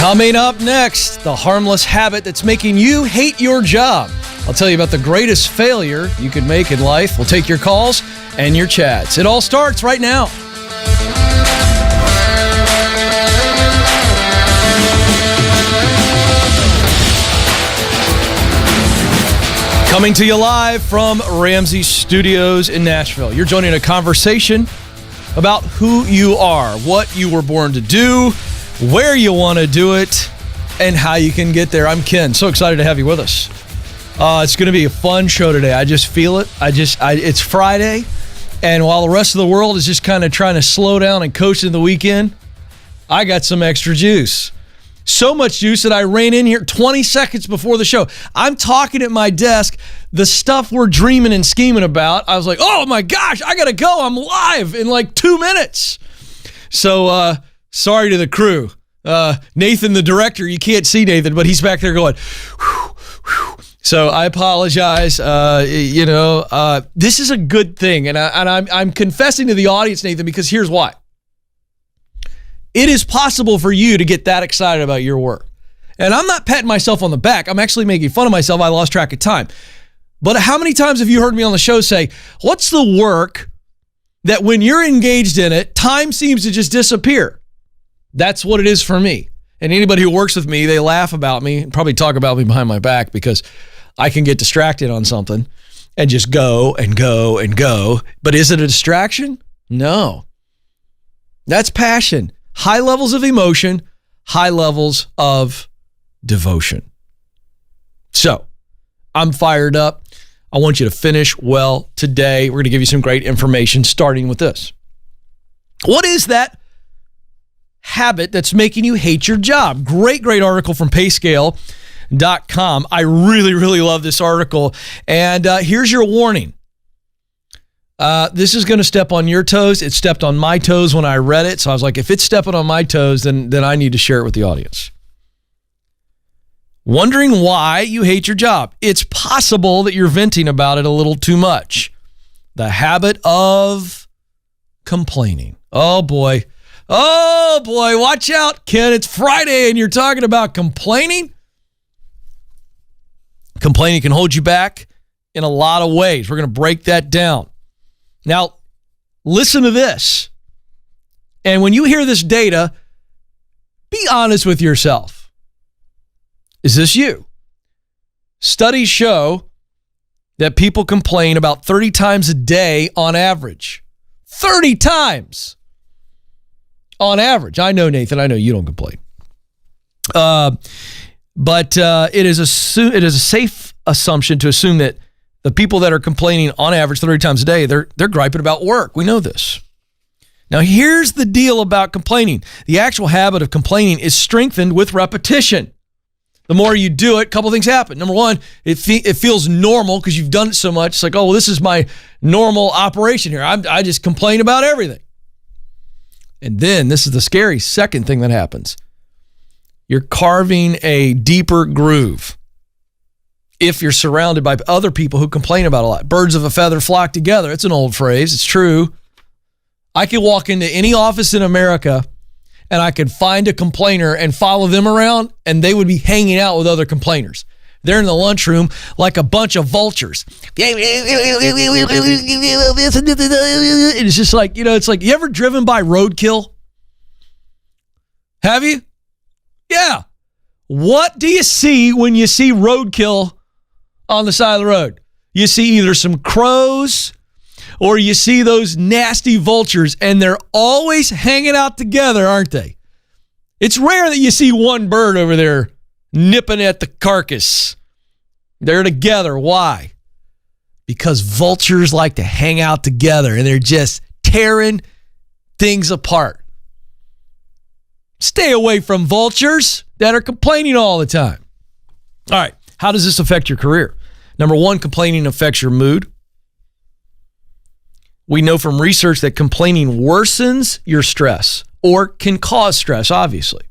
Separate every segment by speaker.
Speaker 1: Coming up next, the harmless habit that's making you hate your job. I'll tell you about the greatest failure you could make in life. We'll take your calls and your chats. It all starts right now. Coming to you live from Ramsey Studios in Nashville. You're joining a conversation about who you are, what you were born to do, where you want to do it, and how you can get there. I'm Ken. So excited to have you with us. It's going to be a fun show today. I just feel it. It's Friday, and while the rest of the world is just kind of trying to slow down and coast into the weekend, I got some extra juice. So much juice that I ran in here 20 seconds before the show. I'm talking at my desk, the stuff we're dreaming and scheming about. I was like, oh my gosh, I got to go. I'm live in like 2 minutes. So, sorry to the crew. Nathan, the director, you can't see Nathan, but he's back there going, whew, whew. So I apologize. This is a good thing. And I'm confessing to the audience, Nathan, because here's why. It is possible for you to get that excited about your work. And I'm not patting myself on the back. I'm actually making fun of myself. I lost track of time. But how many times have you heard me on the show say, what's the work that when you're engaged in it, time seems to just disappear? That's what it is for me. And anybody who works with me, they laugh about me and probably talk about me behind my back because I can get distracted on something and just go and go and go. But is it a distraction? No. That's passion. High levels of emotion, high levels of devotion. So, I'm fired up. I want you to finish well today. We're going to give you some great information, starting with this. What is that habit that's making you hate your job? Great article from payscale.com. I really love this article. And here's your warning. This is going to step on your toes. It stepped on my toes when I read it. So I was like, if it's stepping on my toes, then I need to share it with the audience. Wondering why you hate your job. It's possible that you're venting about it a little too much. The habit of complaining. Oh boy, watch out, Ken. It's Friday and you're talking about complaining. Complaining can hold you back in a lot of ways. We're going to break that down. Now, listen to this. And when you hear this data, be honest with yourself. Is this you? Studies show that people complain about 30 times a day on average. 30 times on average. I know, Nathan, I know you don't complain. But it is a safe assumption to assume that the people that are complaining on average 30 times a day, they're griping about work. We know this. Now, here's the deal about complaining. The actual habit of complaining is strengthened with repetition. The more you do it, a couple things happen. Number one, it feels normal because you've done it so much. It's like, oh, well, this is my normal operation here. I just complain about everything. And then this is the scary second thing that happens. You're carving a deeper groove. If you're surrounded by other people who complain about a lot. Birds of a feather flock together. It's an old phrase. It's true. I could walk into any office in America and I could find a complainer and follow them around and they would be hanging out with other complainers. They're in the lunchroom like a bunch of vultures. It's just like, it's like, you ever driven by roadkill? Have you? Yeah. What do you see when you see roadkill on the side of the road? You see either some crows or you see those nasty vultures, and they're always hanging out together, aren't they? It's rare that you see one bird over there nipping at the carcass. They're together. Why? Because vultures like to hang out together and they're just tearing things apart. Stay away from vultures that are complaining all the time. All right. How does this affect your career? Number one, complaining affects your mood. We know from research that complaining worsens your stress or can cause stress, obviously.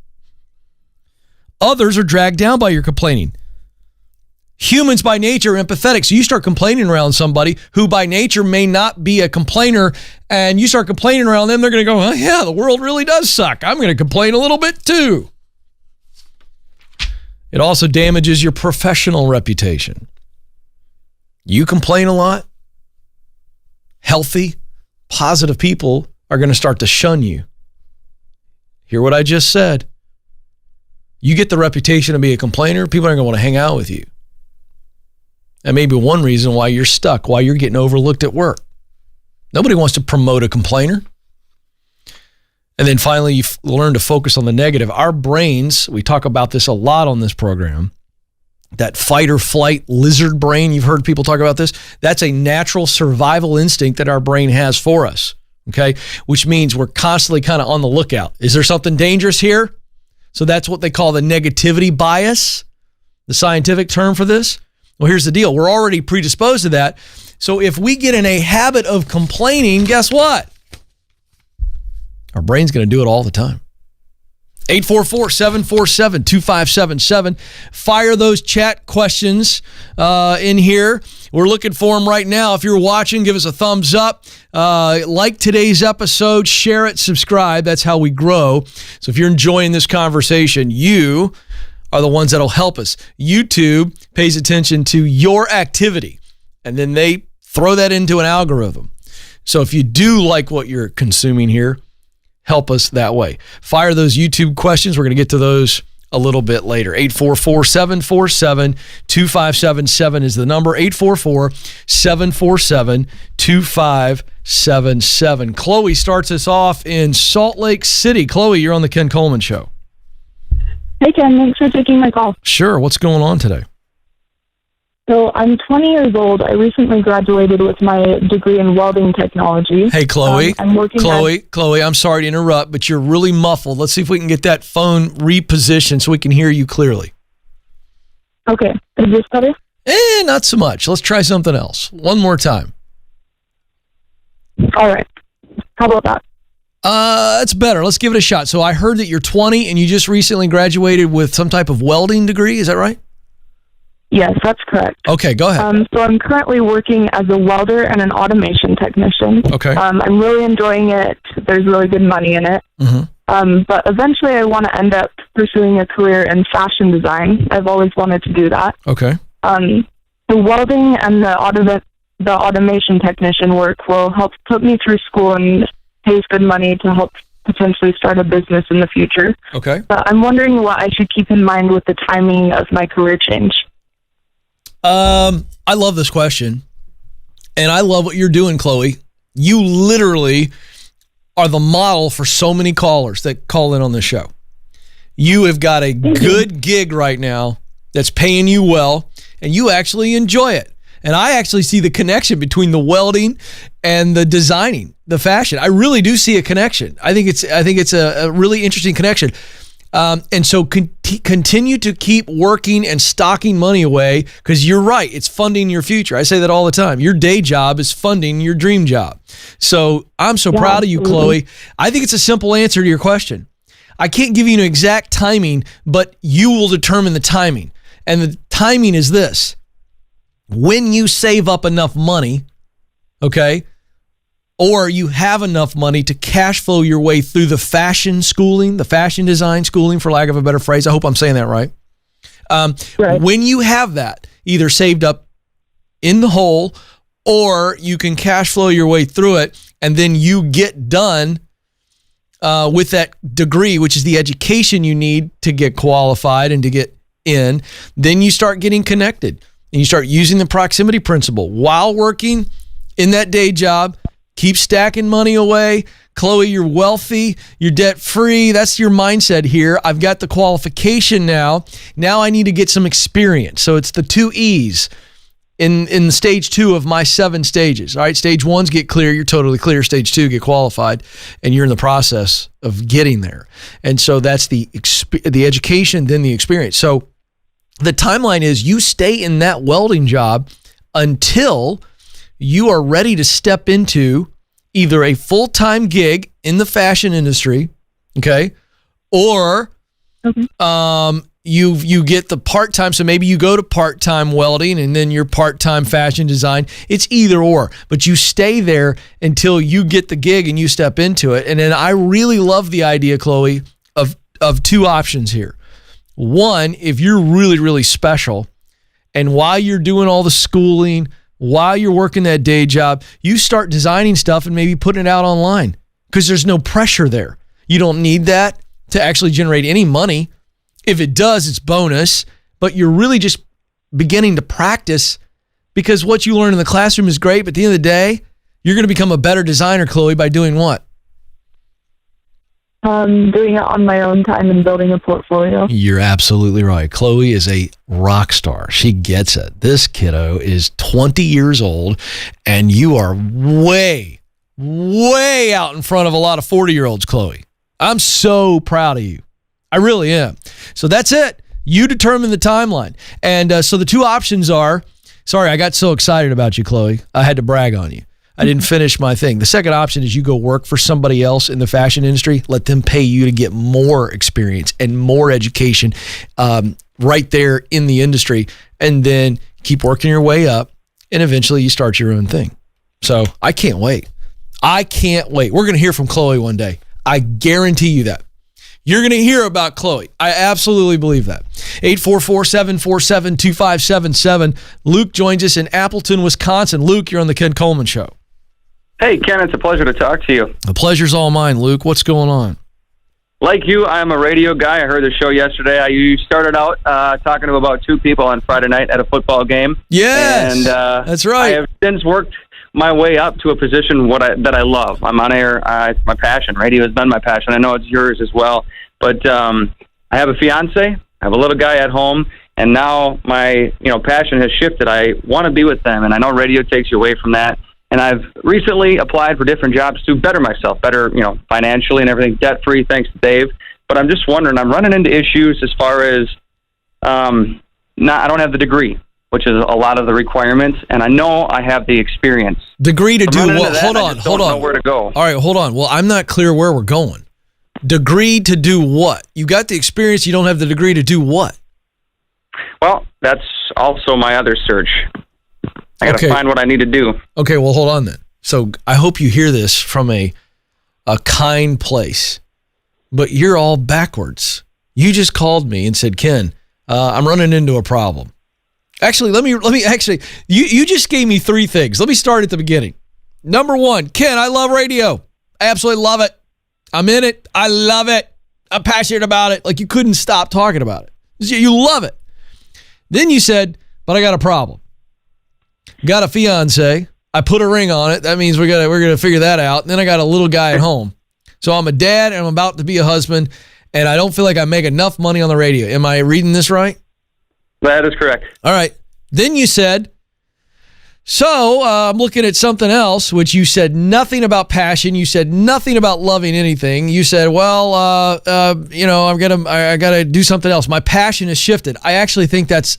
Speaker 1: Others are dragged down by your complaining. Humans by nature are empathetic. So you start complaining around somebody who by nature may not be a complainer, and you start complaining around them, they're going to go, oh, yeah, the world really does suck. I'm going to complain a little bit too. It also damages your professional reputation. You complain a lot, healthy, positive people are going to start to shun you. Hear what I just said. You get the reputation to be a complainer, people aren't going to want to hang out with you. That may be one reason why you're stuck, why you're getting overlooked at work. Nobody wants to promote a complainer. And then finally, you learn to focus on the negative. Our brains, we talk about this a lot on this program, that fight or flight lizard brain, you've heard people talk about this, that's a natural survival instinct that our brain has for us, okay? Which means we're constantly kind of on the lookout. Is there something dangerous here? So that's what they call the negativity bias, the scientific term for this. Well, here's the deal. We're already predisposed to that. So if we get in a habit of complaining, guess what? Our brain's going to do it all the time. 844-747-2577. Fire those chat questions in here. We're looking for them right now. If you're watching, give us a thumbs up. Like today's episode, share it, subscribe. That's how we grow. So if you're enjoying this conversation, you are the ones that'll help us. YouTube pays attention to your activity, and then they throw that into an algorithm. So if you do like what you're consuming here, help us that way. Fire those YouTube questions. We're going to get to those a little bit later. 844-747-2577 is the number. 844-747-2577. Chloe starts us off in Salt Lake City. Chloe, you're on the Ken Coleman Show.
Speaker 2: Hey, Ken. Thanks for taking my call.
Speaker 1: Sure. What's going on today?
Speaker 2: So I'm 20 years old. I recently graduated with my degree in welding technology.
Speaker 1: Hey, Chloe.
Speaker 2: I'm working
Speaker 1: Chloe, I'm sorry to interrupt, but you're really muffled. Let's see if we can get that phone repositioned so we can hear you clearly.
Speaker 2: Okay. Is this better?
Speaker 1: Not so much. Let's try something else. One more time.
Speaker 2: All right. How about that?
Speaker 1: That's better. Let's give it a shot. So I heard that you're 20 and you just recently graduated with some type of welding degree. Is that right?
Speaker 2: Yes, that's correct.
Speaker 1: Okay, go ahead.
Speaker 2: So I'm currently working as a welder and an automation technician.
Speaker 1: Okay.
Speaker 2: I'm really enjoying it. There's really good money in it.
Speaker 1: Mm-hmm.
Speaker 2: But eventually I want to end up pursuing a career in fashion design. I've always wanted to do that.
Speaker 1: Okay.
Speaker 2: The welding and the automation technician work will help put me through school and pays good money to help potentially start a business in the future.
Speaker 1: Okay.
Speaker 2: But I'm wondering what I should keep in mind with the timing of my career change.
Speaker 1: I love this question, and I love what you're doing, Chloe. You literally are the model for so many callers that call in on this show. You have got a good gig right now that's paying you well, and you actually enjoy it. And I actually see the connection between the welding and the designing, the fashion. I really do see a connection. I think it's a really interesting connection. And so continue to keep working and stocking money away, because you're right. It's funding your future. I say that all the time. Your day job is funding your dream job. So I'm so proud of you, Chloe. I think it's a simple answer to your question. I can't give you an exact timing, but you will determine the timing. And the timing is this. When you save up enough money, okay, or you have enough money to cash flow your way through the fashion schooling, the fashion design schooling, for lack of a better phrase. I hope I'm saying that right.
Speaker 2: Right.
Speaker 1: When you have that either saved up in the hole, or you can cash flow your way through it, and then you get done with that degree, which is the education you need to get qualified and to get in, then you start getting connected and you start using the proximity principle while working in that day job. Keep stacking money away. Chloe, you're wealthy. You're debt-free. That's your mindset here. I've got the qualification now. Now I need to get some experience. So it's the 2 E's in stage 2 of my 7 stages. All right, stage 1's get clear. You're totally clear. Stage 2, get qualified. And you're in the process of getting there. And so that's the education, then the experience. So the timeline is you stay in that welding job until you are ready to step into either a full-time gig in the fashion industry, okay, or you get the part-time. So maybe you go to part-time welding and then your part-time fashion design. It's either or, but you stay there until you get the gig and you step into it. And then I really love the idea, Chloe, of 2 options here. One, if you're really, really special, and while you're doing all the schooling, while you're working that day job, you start designing stuff and maybe putting it out online because there's no pressure there. You don't need that to actually generate any money. If it does, it's bonus, but you're really just beginning to practice because what you learn in the classroom is great, but at the end of the day, you're going to become a better designer, Chloe, by doing what?
Speaker 2: Doing it on my own time and building a portfolio.
Speaker 1: You're absolutely right. Chloe is a rock star. She gets it. This kiddo is 20 years old, and you are way, way out in front of a lot of 40-year-olds, Chloe. I'm so proud of you. I really am. So that's it. You determine the timeline. And so the two options are, sorry, I got so excited about you, Chloe. I had to brag on you. I didn't finish my thing. The second option is you go work for somebody else in the fashion industry. Let them pay you to get more experience and more education right there in the industry. And then keep working your way up. And eventually you start your own thing. So I can't wait. I can't wait. We're going to hear from Chloe one day. I guarantee you that. You're going to hear about Chloe. I absolutely believe that. 844-747-2577. Luke joins us in Appleton, Wisconsin. Luke, you're on the Ken Coleman Show.
Speaker 3: Hey, Ken, it's a pleasure to talk to you.
Speaker 1: The pleasure's all mine, Luke. What's going on?
Speaker 3: Like you, I'm a radio guy. I heard the show yesterday. You started out talking to about two people on Friday night at a football game.
Speaker 1: Yes,
Speaker 3: and
Speaker 1: that's right.
Speaker 3: I have since worked my way up to a position that I love. I'm on air. It's my passion. Radio has been my passion. I know it's yours as well. But I have a fiance. I have a little guy at home. And now my passion has shifted. I want to be with them. And I know radio takes you away from that. And I've recently applied for different jobs to better myself, better, financially and everything, debt-free, thanks to Dave. But I'm just wondering, I'm running into issues as far as I don't have the degree, which is a lot of the requirements, and I know I have the experience.
Speaker 1: Degree to do what? Hold on.
Speaker 3: I don't know where to go.
Speaker 1: All right, hold on. Well, I'm not clear where we're going. Degree to do what? You got the experience, you don't have the degree to do what?
Speaker 3: Well, that's also my other search. I got to find what I need to do.
Speaker 1: Okay, well, hold on then. So I hope you hear this from a kind place, but you're all backwards. You just called me and said, Ken, I'm running into a problem. Actually, let me you just gave me three things. Let me start at the beginning. Number one, Ken, I love radio. I absolutely love it. I'm in it. I love it. I'm passionate about it. Like you couldn't stop talking about it. You love it. Then you said, but I got a problem. Got a fiance. I put a ring on it. That means we're gonna figure that out. And then I got a little guy at home. So I'm a dad and I'm about to be a husband, and I don't feel like I make enough money on the radio. Am I reading this right?
Speaker 3: That is correct.
Speaker 1: All right. Then you said, so I'm looking at something else, which you said nothing about passion. You said nothing about loving anything. You said, well, I gotta do something else. My passion has shifted. I actually think that's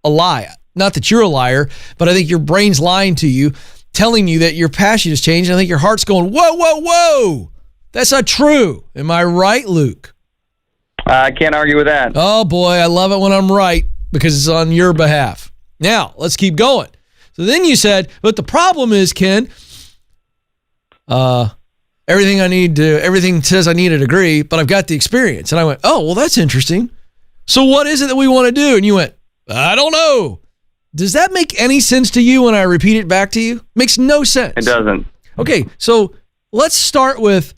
Speaker 1: a lie. Not that you're a liar, but I think your brain's lying to you, telling you that your passion has changed. And I think your heart's going, whoa, whoa, whoa. That's not true. Am I right, Luke?
Speaker 3: I can't argue with that.
Speaker 1: Oh, boy, I love it when I'm right because it's on your behalf. Now, let's keep going. So then you said, but the problem is, Ken, everything says I need a degree, but I've got the experience. And I went, oh, well, that's interesting. So what is it that we want to do? And you went, I don't know. Does that make any sense to you when I repeat it back to you? Makes no sense.
Speaker 3: It doesn't.
Speaker 1: Okay, so let's start with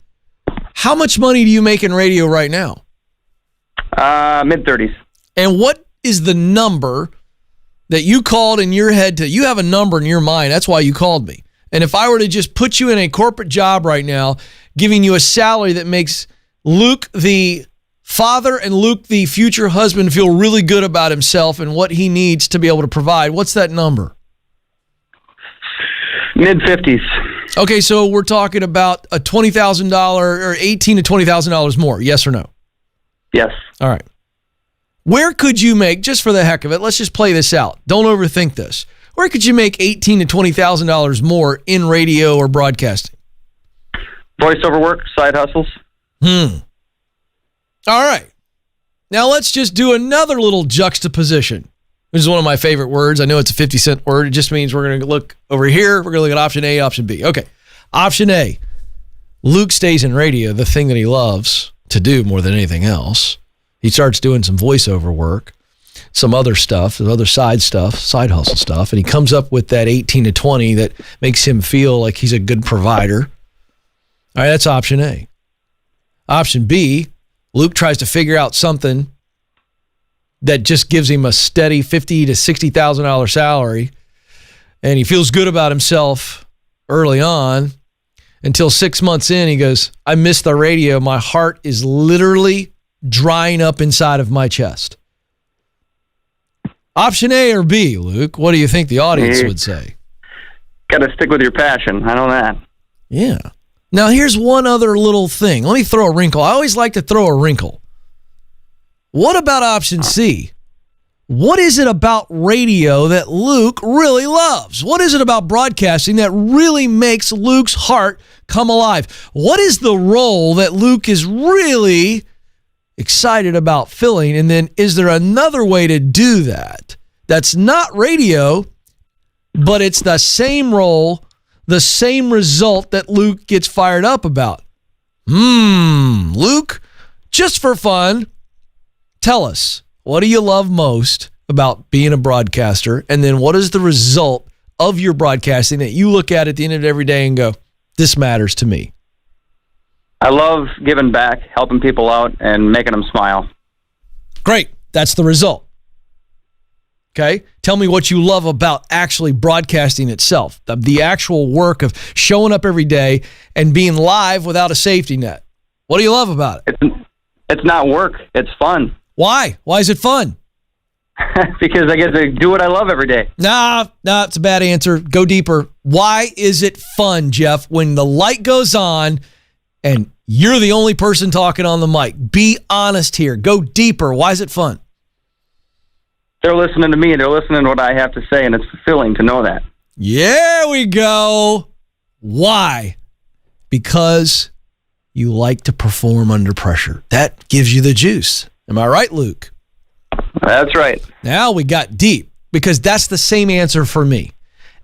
Speaker 1: how much money do you make in radio right now?
Speaker 3: Mid-30s.
Speaker 1: And what is the number that you called in your head to? You have a number in your mind. That's why you called me. And if I were to just put you in a corporate job right now, giving you a salary that makes Luke the father and Luke the future husband feel really good about himself and what he needs to be able to provide, what's that number?
Speaker 3: Mid-50s.
Speaker 1: Okay, so we're talking about a $20,000 or $18,000 to $20,000 more, yes or no?
Speaker 3: Yes.
Speaker 1: All right. Where could you make, just for the heck of it, let's just play this out. Don't overthink this. Where could you make $18,000 to $20,000 more in radio or broadcasting?
Speaker 3: Voiceover work, side hustles.
Speaker 1: All right. Now let's just do another little juxtaposition. This is one of my favorite words. I know it's a 50-cent word. It just means we're going to look over here. We're going to look at option A, option B. Okay. Option A. Luke stays in radio, the thing that he loves to do more than anything else. He starts doing some voiceover work, some other stuff, some other side hustle stuff, and he comes up with that 18 to 20 that makes him feel like he's a good provider. All right, that's option A. Option B, Luke tries to figure out something that just gives him a steady $50,000 to $60,000 salary, and he feels good about himself early on until 6 months in, he goes, I miss the radio. My heart is literally drying up inside of my chest. Option A or B, Luke? What do you think the audience would say?
Speaker 3: Got to stick with your passion. I know that.
Speaker 1: Yeah. Now, here's one other little thing. Let me throw a wrinkle. I always like to throw a wrinkle. What about option C? What is it about radio that Luke really loves? What is it about broadcasting that really makes Luke's heart come alive? What is the role that Luke is really excited about filling? And then is there another way to do that? That's not radio, but it's the same role, the same result that Luke gets fired up about. Luke, just for fun, tell us, what do you love most about being a broadcaster? And then what is the result of your broadcasting that you look at the end of every day and go, this matters to me?
Speaker 3: I love giving back, helping people out, and making them smile.
Speaker 1: Great. That's the result. Okay? Tell me what you love about actually broadcasting itself, the actual work of showing up every day and being live without a safety net. What do you love about it?
Speaker 3: It's not work. It's fun.
Speaker 1: Why? Why is it fun?
Speaker 3: Because I get to do what I love every day.
Speaker 1: Nah, it's a bad answer. Go deeper. Why is it fun, Jeff, when the light goes on and you're the only person talking on the mic? Be honest here. Go deeper. Why is it fun?
Speaker 3: They're listening to me. They're listening to what I have to say, and it's fulfilling to know that.
Speaker 1: Yeah, we go. Why? Because you like to perform under pressure. That gives you the juice. Am I right, Luke?
Speaker 3: That's right.
Speaker 1: Now we got deep, because that's the same answer for me.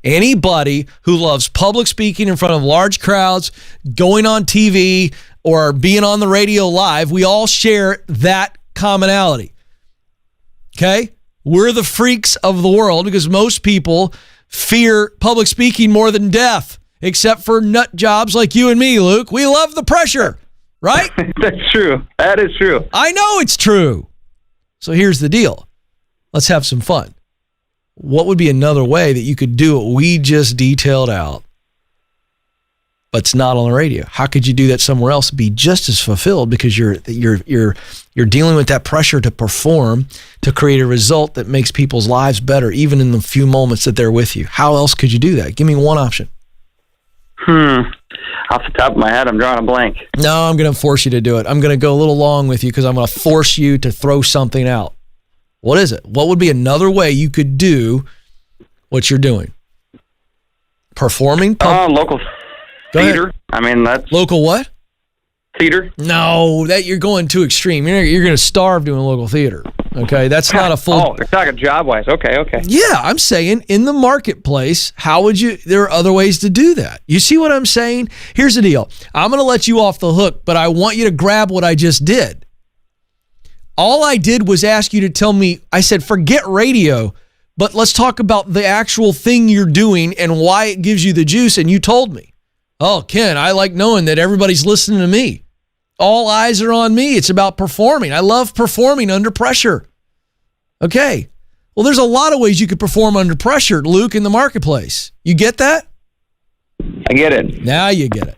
Speaker 1: Anybody who loves public speaking in front of large crowds, going on TV, or being on the radio live, we all share that commonality. Okay? We're the freaks of the world because most people fear public speaking more than death, except for nut jobs like you and me, Luke. We love the pressure, right?
Speaker 3: That's true. That is true.
Speaker 1: I know it's true. So here's the deal. Let's have some fun. What would be another way that you could do what we just detailed out, but it's not on the radio? How could you do that somewhere else and be just as fulfilled, because you're dealing with that pressure to perform, to create a result that makes people's lives better, even in the few moments that they're with you? How else could you do that? Give me one option.
Speaker 3: Off the top of my head, I'm drawing a blank.
Speaker 1: No, I'm going to force you to do it. I'm going to go a little long with you because I'm going to force you to throw something out. What is it? What would be another way you could do what you're doing? Performing?
Speaker 3: Local theater. I mean, that's...
Speaker 1: Local what?
Speaker 3: Theater.
Speaker 1: No, that you're going too extreme. You're going to starve doing local theater. Okay, that's not a full...
Speaker 3: Oh, you're talking job-wise. Okay.
Speaker 1: Yeah, I'm saying in the marketplace, how would you... There are other ways to do that. You see what I'm saying? Here's the deal. I'm going to let you off the hook, but I want you to grab what I just did. All I did was ask you to tell me, I said, forget radio, but let's talk about the actual thing you're doing and why it gives you the juice, and you told me. Oh, Ken, I like knowing that everybody's listening to me. All eyes are on me. It's about performing. I love performing under pressure. Okay. Well, there's a lot of ways you could perform under pressure, Luke, in the marketplace. You get that?
Speaker 3: I get it.
Speaker 1: Now you get it.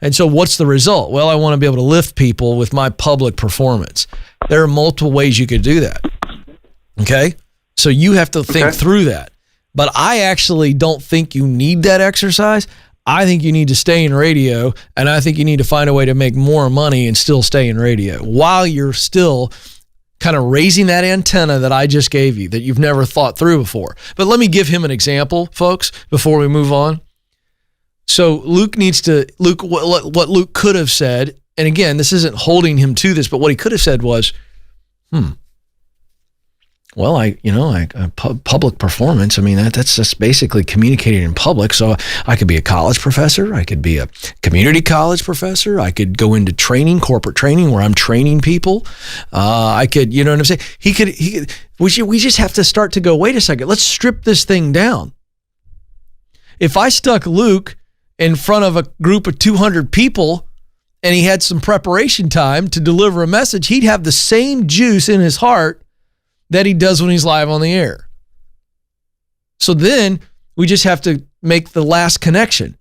Speaker 1: And so what's the result? Well, I want to be able to lift people with my public performance. There are multiple ways you could do that. Okay? So you have to think through that. But I actually don't think you need that exercise. I think you need to stay in radio, and I think you need to find a way to make more money and still stay in radio while you're still kind of raising that antenna that I just gave you that you've never thought through before. But let me give him an example, folks, before we move on. So Luke, what Luke could have said, and again, this isn't holding him to this, but what he could have said was, Well, public performance. I mean, that's just basically communicating in public. So I could be a college professor. I could be a community college professor. I could go into training, corporate training, where I'm training people. I could, you know what I'm saying? He could. We just have to start to go, wait a second, let's strip this thing down. If I stuck Luke in front of a group of 200 people and he had some preparation time to deliver a message, he'd have the same juice in his heart that he does when he's live on the air. So then we just have to make the last connection.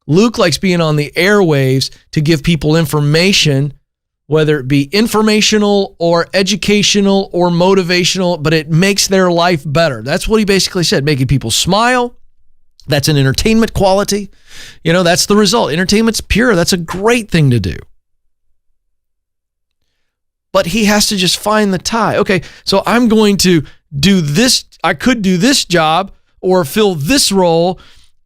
Speaker 1: Luke likes being on the airwaves to give people information, whether it be informational or educational or motivational, but it makes their life better. That's what he basically said, making people smile. That's an entertainment quality. That's the result. Entertainment's pure. That's a great thing to do. But he has to just find the tie. Okay, so I'm going to do this. I could do this job or fill this role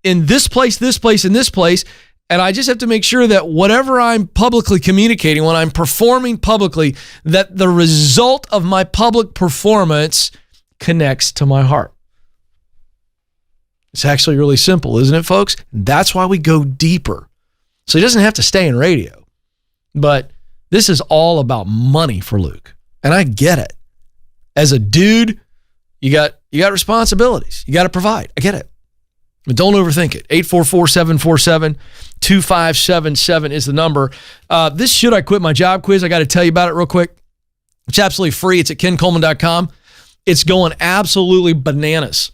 Speaker 1: in this place, and this place. And I just have to make sure that whatever I'm publicly communicating, when I'm performing publicly, that the result of my public performance connects to my heart. It's actually really simple, isn't it, folks? That's why we go deeper. So he doesn't have to stay in radio. But this is all about money for Luke. And I get it. As a dude, you got responsibilities. You got to provide. I get it. But don't overthink it. 844-747-2577 is the number. This Should I Quit My Job quiz, I got to tell you about it real quick. It's absolutely free. It's at kencoleman.com. It's going absolutely bananas.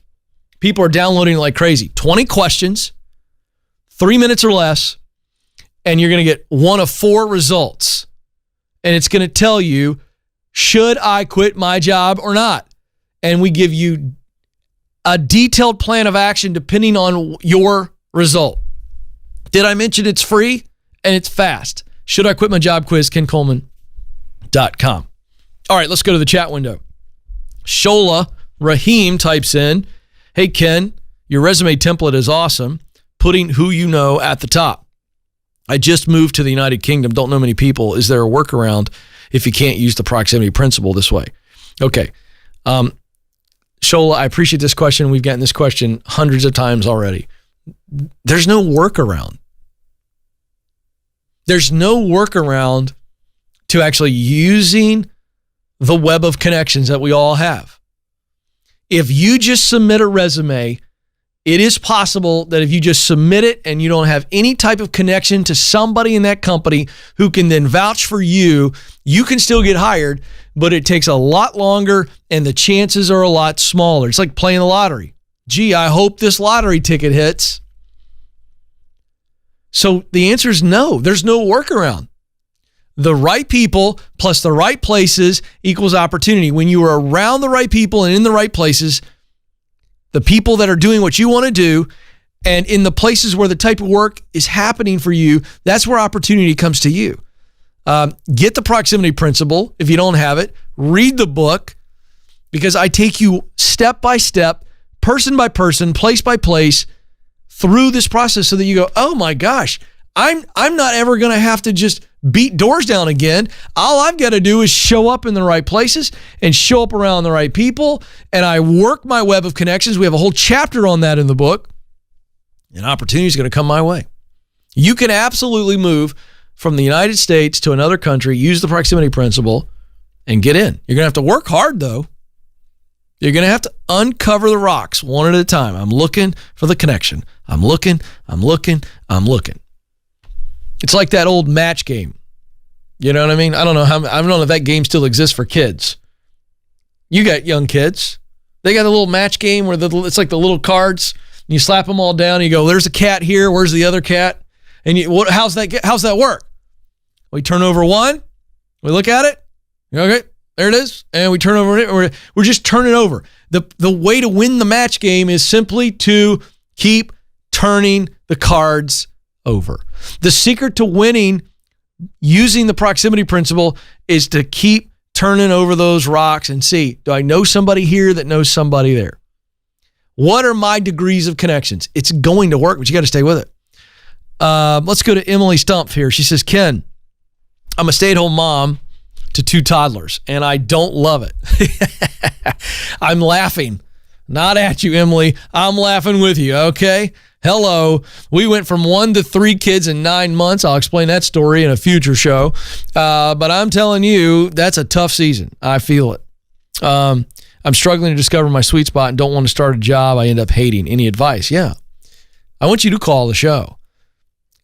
Speaker 1: People are downloading it like crazy. 20 questions, 3 minutes or less, and you're going to get one of 4 results. And it's going to tell you, should I quit my job or not? And we give you a detailed plan of action depending on your result. Did I mention it's free and it's fast? Should I Quit My Job quiz, kencoleman.com. All right, let's go to the chat window. Shola Rahim types in, hey, Ken, your resume template is awesome, putting who you know at the top. I just moved to the United Kingdom, don't know many people. Is there a workaround if you can't use the proximity principle this way? Okay. Shola, I appreciate this question. We've gotten this question hundreds of times already. There's no workaround. There's no workaround to actually using the web of connections that we all have. If you just submit a resume, it is possible that if you just submit it and you don't have any type of connection to somebody in that company who can then vouch for you, you can still get hired, but it takes a lot longer and the chances are a lot smaller. It's like playing the lottery. Gee, I hope this lottery ticket hits. So the answer is no. There's no workaround. The right people plus the right places equals opportunity. When you are around the right people and in the right places, the people that are doing what you want to do, and in the places where the type of work is happening for you, that's where opportunity comes to you. Get the proximity principle if you don't have it. Read the book, because I take you step by step, person by person, place by place through this process so that you go, oh my gosh, I'm not ever going to have to just beat doors down again. All I've got to do is show up in the right places and show up around the right people. And I work my web of connections. We have a whole chapter on that in the book. And opportunity is going to come my way. You can absolutely move from the United States to another country, use the proximity principle, and get in. You're going to have to work hard, though. You're going to have to uncover the rocks one at a time. I'm looking for the connection. I'm looking. It's like that old match game. You know what I mean? I don't know if that game still exists for kids. You got young kids. They got a little match game where it's like the little cards. And you slap them all down and you go, there's a cat here. Where's the other cat? And how's that work? We turn over one. We look at it. Okay, there it is. And we turn over it. We're just turning over. The way to win the match game is simply to keep turning the cards over. The secret to winning using the proximity principle is to keep turning over those rocks and see, do I know somebody here that knows somebody there? What are my degrees of connections? It's going to work, but you got to stay with it. Let's go to Emily Stumpf here. She says, Ken, I'm a stay-at-home mom to 2 toddlers, and I don't love it. I'm laughing. Not at you, Emily. I'm laughing with you, okay? Hello. We went from 1 to 3 kids in 9 months. I'll explain that story in a future show. But I'm telling you, that's a tough season. I feel it. I'm struggling to discover my sweet spot and don't want to start a job I end up hating. Any advice? Yeah. I want you to call the show.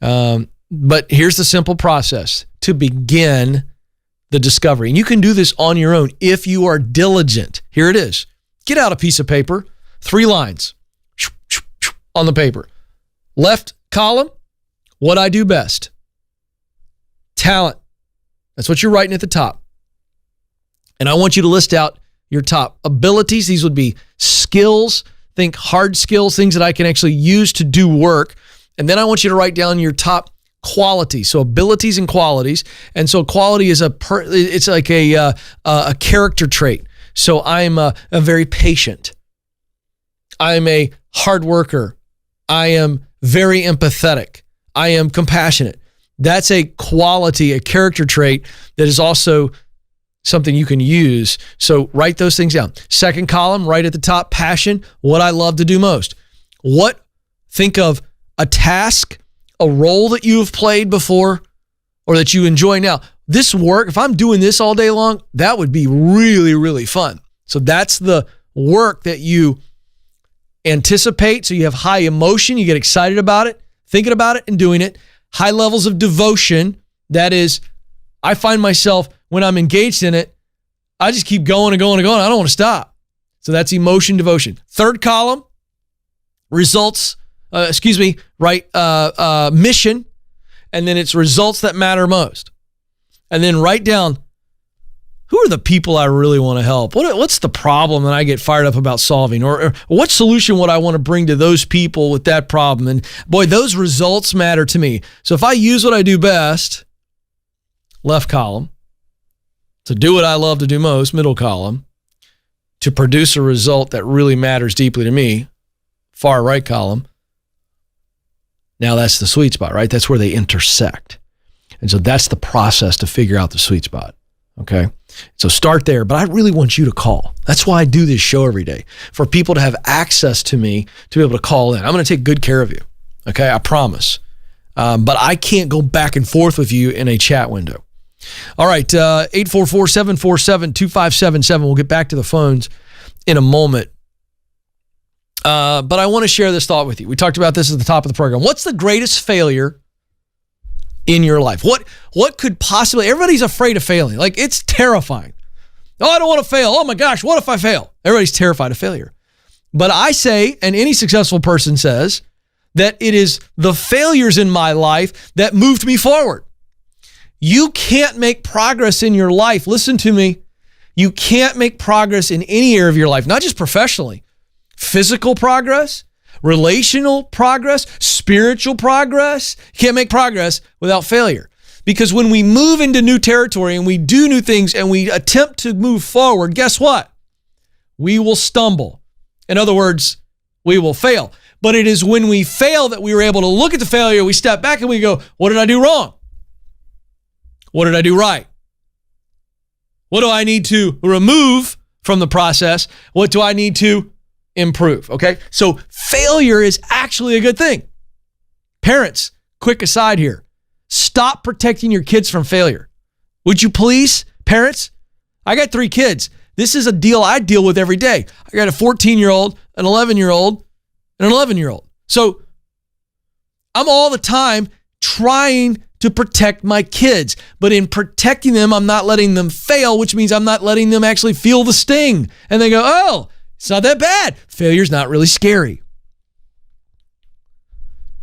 Speaker 1: But here's the simple process to begin the discovery. And you can do this on your own if you are diligent. Here it is. Get out a piece of paper, 3 lines on the paper. Left column, what I do best. Talent. That's what you're writing at the top. And I want you to list out your top abilities. These would be skills. Think hard skills, things that I can actually use to do work. And then I want you to write down your top qualities. So abilities and qualities. And so quality is it's like a character trait. So I'm a very patient. I'm a hard worker. I am very empathetic. I am compassionate. That's a quality, a character trait that is also something you can use. So write those things down. Second column, right at the top, passion, what I love to do most. Think of a task, a role that you have played before or that you enjoy now. This work, if I'm doing this all day long, that would be really, really fun. So that's the work that you anticipate. So you have high emotion, you get excited about it, thinking about it and doing it. High levels of devotion. That is, I find myself when I'm engaged in it, I just keep going and going and going. I don't want to stop. So that's emotion, devotion. Third column, results, mission. And then it's results that matter most. And then write down, who are the people I really want to help? What's the problem that I get fired up about solving? Or what solution would I want to bring to those people with that problem? And boy, those results matter to me. So if I use what I do best, left column, to do what I love to do most, middle column, to produce a result that really matters deeply to me, far right column, now that's the sweet spot, right? That's where they intersect. And so that's the process to figure out the sweet spot, okay? So start there, but I really want you to call. That's why I do this show every day, for people to have access to me to be able to call in. I'm going to take good care of you, okay? I promise. But I can't go back and forth with you in a chat window. All right, 844-747-2577. We'll get back to the phones in a moment. But I want to share this thought with you. We talked about this at the top of the program. What's the greatest failure in your life? What could possibly, everybody's afraid of failing. Like, it's terrifying. Oh, I don't want to fail. Oh my gosh, what if I fail? Everybody's terrified of failure. But I say, and any successful person says, that it is the failures in my life that moved me forward. You can't make progress in your life. Listen to me. You can't make progress in any area of your life, not just professionally. Physical progress, relational progress, spiritual progress. You can't make progress without failure. Because when we move into new territory and we do new things and we attempt to move forward, guess what? We will stumble. In other words, we will fail. But it is when we fail that we were able to look at the failure, we step back and we go, what did I do wrong? What did I do right? What do I need to remove from the process? What do I need to improve? Okay, so failure is actually a good thing. Parents, quick aside here. Stop protecting your kids from failure. Would you please, parents? I got 3 kids. This is a deal I deal with every day. I got a 14-year-old, an 11-year-old, and an 11-year-old. So I'm all the time trying to protect my kids. But in protecting them, I'm not letting them fail, which means I'm not letting them actually feel the sting. And they go, oh, it's not that bad. Failure's not really scary.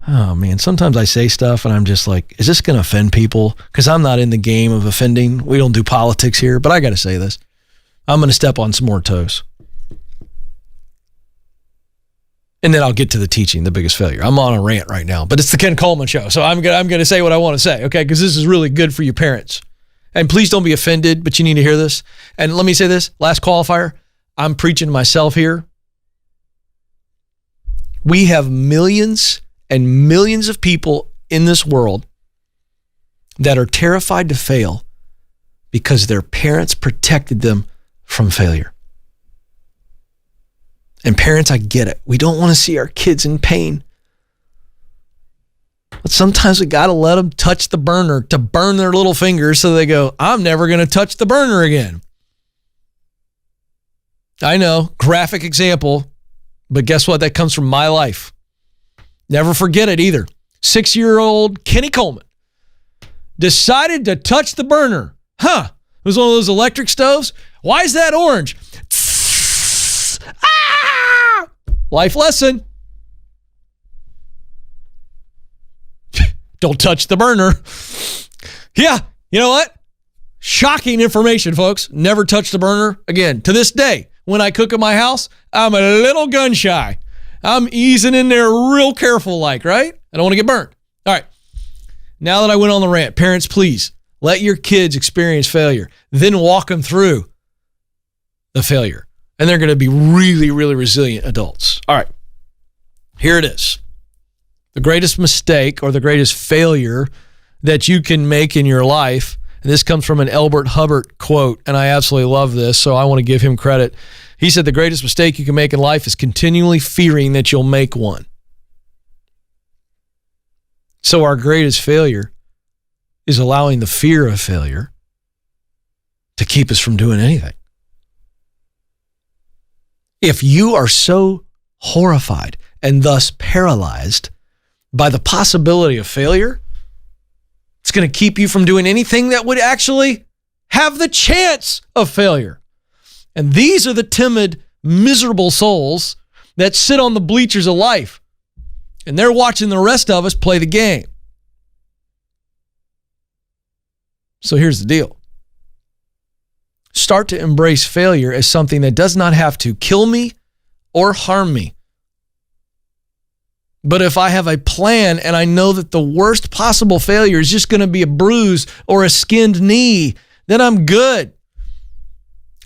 Speaker 1: Oh man, sometimes I say stuff and I'm just like, is this going to offend people? Because I'm not in the game of offending. We don't do politics here, but I got to say this. I'm going to step on some more toes. And then I'll get to the teaching, the biggest failure. I'm on a rant right now, but it's the Ken Coleman Show. So I'm going to say what I want to say, okay? Because this is really good for you parents. And please don't be offended, but you need to hear this. And let me say this, last qualifier. I'm preaching to myself here. We have millions and millions of people in this world that are terrified to fail because their parents protected them from failure. And parents, I get it. We don't want to see our kids in pain. But sometimes we got to let them touch the burner to burn their little fingers so they go, I'm never going to touch the burner again. I know, graphic example, but guess what? That comes from my life. Never forget it either. 6-year-old Kenny Coleman decided to touch the burner. It was one of those electric stoves. Why is that orange? Life lesson. Don't touch the burner. Yeah, you know what? Shocking information, folks. Never touch the burner again. To this day, when I cook at my house, I'm a little gun shy. I'm easing in there real careful like, right? I don't want to get burned. All right. Now that I went on the rant, parents, please let your kids experience failure. Then walk them through the failure. And they're going to be really, really resilient adults. All right. Here it is. The greatest mistake or the greatest failure that you can make in your life. And this comes from an Elbert Hubbard quote, and I absolutely love this, so I want to give him credit. He said, the greatest mistake you can make in life is continually fearing that you'll make one. So our greatest failure is allowing the fear of failure to keep us from doing anything. If you are so horrified and thus paralyzed by the possibility of failure, it's going to keep you from doing anything that would actually have the chance of failure. And these are the timid, miserable souls that sit on the bleachers of life, and they're watching the rest of us play the game. So here's the deal. Start to embrace failure as something that does not have to kill me or harm me. But if I have a plan and I know that the worst possible failure is just going to be a bruise or a skinned knee, then I'm good.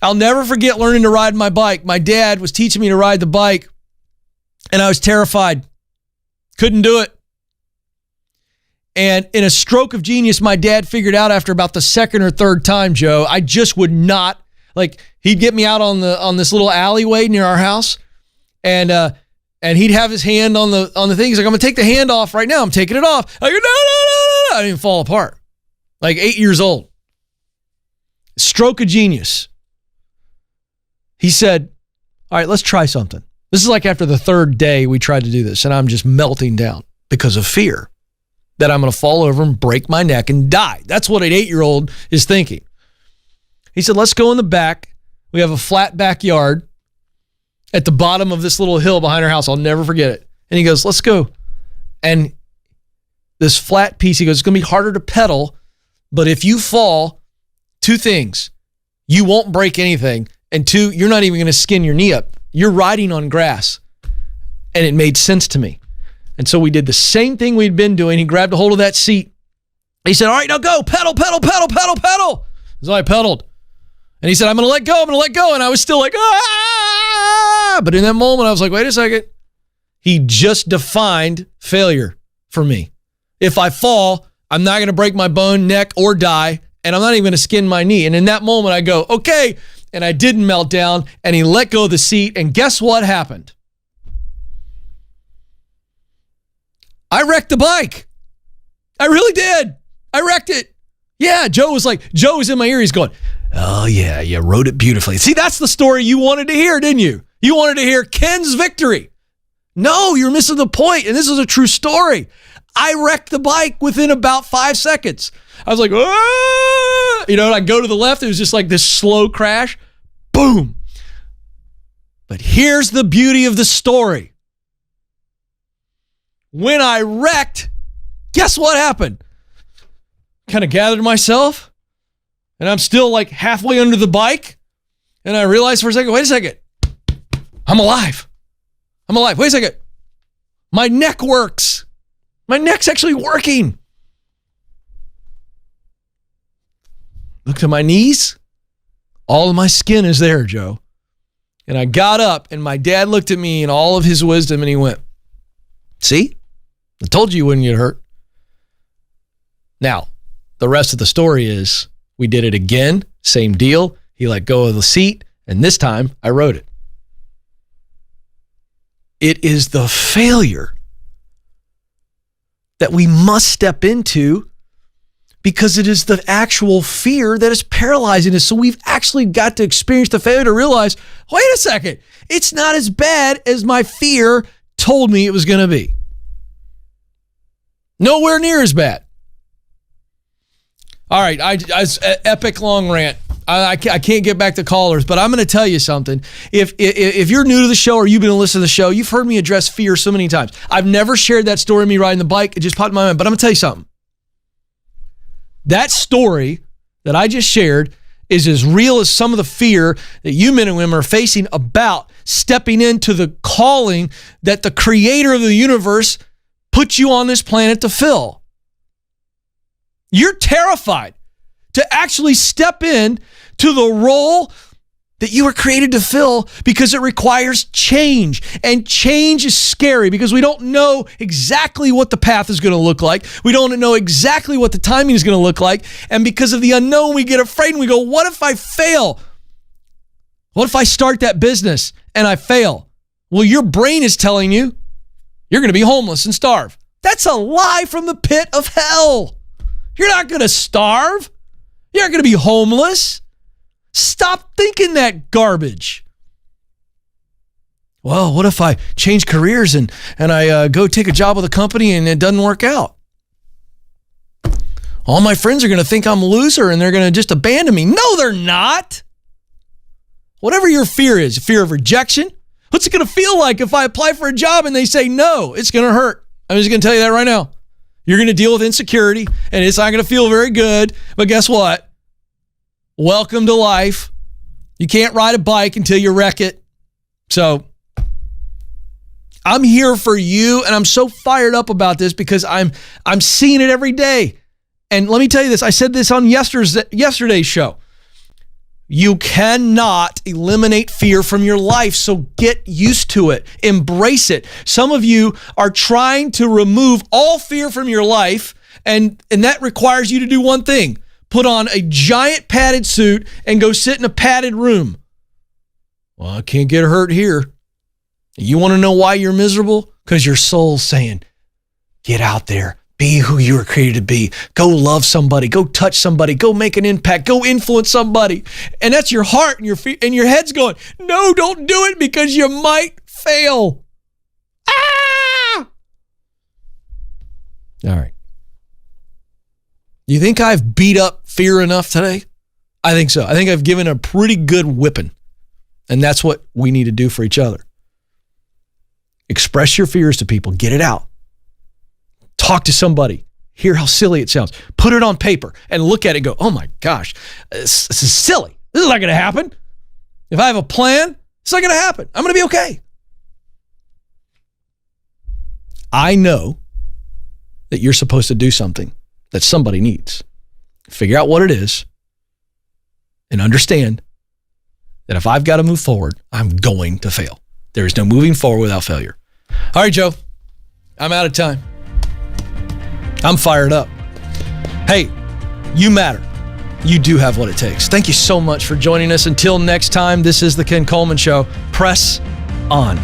Speaker 1: I'll never forget learning to ride my bike. My dad was teaching me to ride the bike, and I was terrified. Couldn't do it. And in a stroke of genius, my dad figured out after about the second or third time, Joe, I just would not, he'd get me out on this little alleyway near our house, and he'd have his hand on the thing. He's like, I'm going to take the hand off right now. I'm taking it off. I go, no. I didn't fall apart. 8 years old. Stroke of genius. He said, all right, let's try something. This is after the third day we tried to do this, and I'm just melting down because of fear that I'm going to fall over and break my neck and die. That's what an 8-year-old is thinking. He said, let's go in the back. We have a flat backyard at the bottom of this little hill behind our house. I'll never forget it. And he goes, let's go. And this flat piece, he goes, it's going to be harder to pedal, but if you fall, 2 things. You won't break anything. And 2, you're not even going to skin your knee up. You're riding on grass. And it made sense to me. And so we did the same thing we'd been doing. He grabbed a hold of that seat. He said, all right, now go. Pedal, pedal, pedal, pedal, pedal. So I pedaled. And he said, I'm going to let go. I'm going to let go. And I was still like, ah. But in that moment, I was like, wait a second. He just defined failure for me. If I fall, I'm not going to break my bone, neck, or die. And I'm not even going to skin my knee. And in that moment, I go, okay. And I didn't melt down. And he let go of the seat. And guess what happened? I wrecked the bike. I really did. I wrecked it. Yeah, Joe was in my ear. He's going, oh yeah, you rode it beautifully. See, that's the story you wanted to hear, didn't you? You wanted to hear Ken's victory. No, you're missing the point. And this is a true story. I wrecked the bike within about 5 seconds. I was like, ah! And I go to the left. It was just this slow crash. Boom. But here's the beauty of the story. When I wrecked, guess what happened? Kind of gathered myself, and I'm still halfway under the bike, and I realized for a second, wait a second, I'm alive. Wait a second. My neck works. My neck's actually working. Look to my knees. All of my skin is there, Joe. And I got up, and my dad looked at me in all of his wisdom, and he went, see? I told you wouldn't get hurt. Now, the rest of the story is We did it again, same deal. He let go of the seat, and this time I wrote it. It is the failure that we must step into because it is the actual fear that is paralyzing us. So we've actually got to experience the failure to realize, wait a second, it's not as bad as my fear told me it was going to be. Nowhere near as bad. All right, epic long rant. I can't get back to callers, but I'm going to tell you something. If you're new to the show or you've been listening to the show, you've heard me address fear so many times. I've never shared that story of me riding the bike. It just popped in my mind, but I'm going to tell you something. That story that I just shared is as real as some of the fear that you men and women are facing about stepping into the calling that the creator of the universe put you on this planet to fill. You're terrified to actually step in to the role that you were created to fill because it requires change. And change is scary because we don't know exactly what the path is going to look like. We don't know exactly what the timing is going to look like. And because of the unknown, we get afraid and we go, what if I fail? What if I start that business and I fail? Well, your brain is telling you you're going to be homeless and starve. That's a lie from the pit of hell. You're not going to starve. You're not going to be homeless. Stop thinking that garbage. Well, what if I change careers and I go take a job with a company and it doesn't work out? All my friends are going to think I'm a loser and they're going to just abandon me. No, they're not. Whatever your fear is, fear of rejection, what's it going to feel like if I apply for a job and they say no? It's going to hurt. I'm just going to tell you that right now. You're going to deal with insecurity and it's not going to feel very good. But guess what? Welcome to life. You can't ride a bike until you wreck it. So I'm here for you, and I'm so fired up about this because I'm seeing it every day. And let me tell you this. I said this on yesterday's show. You cannot eliminate fear from your life, so get used to it. Embrace it. Some of you are trying to remove all fear from your life, and that requires you to do one thing. Put on a giant padded suit and go sit in a padded room. Well, I can't get hurt here. You want to know why you're miserable? Because your soul's saying, get out there. Be who you were created to be. Go love somebody. Go touch somebody. Go make an impact. Go influence somebody. And that's your heart and your head's going, no, don't do it because you might fail. Ah! All right. You think I've beat up fear enough today? I think so. I think I've given a pretty good whipping. And that's what we need to do for each other. Express your fears to people. Get it out. Talk to somebody. Hear how silly it sounds. Put it on paper and look at it and go, oh my gosh, this is silly. This is not going to happen. If I have a plan, it's not going to happen. I'm going to be okay. I know that you're supposed to do something that somebody needs. Figure out what it is and understand that if I've got to move forward, I'm going to fail. There is no moving forward without failure. All right, Joe, I'm out of time. I'm fired up. Hey, you matter. You do have what it takes. Thank you so much for joining us. Until next time, this is the Ken Coleman Show. Press on.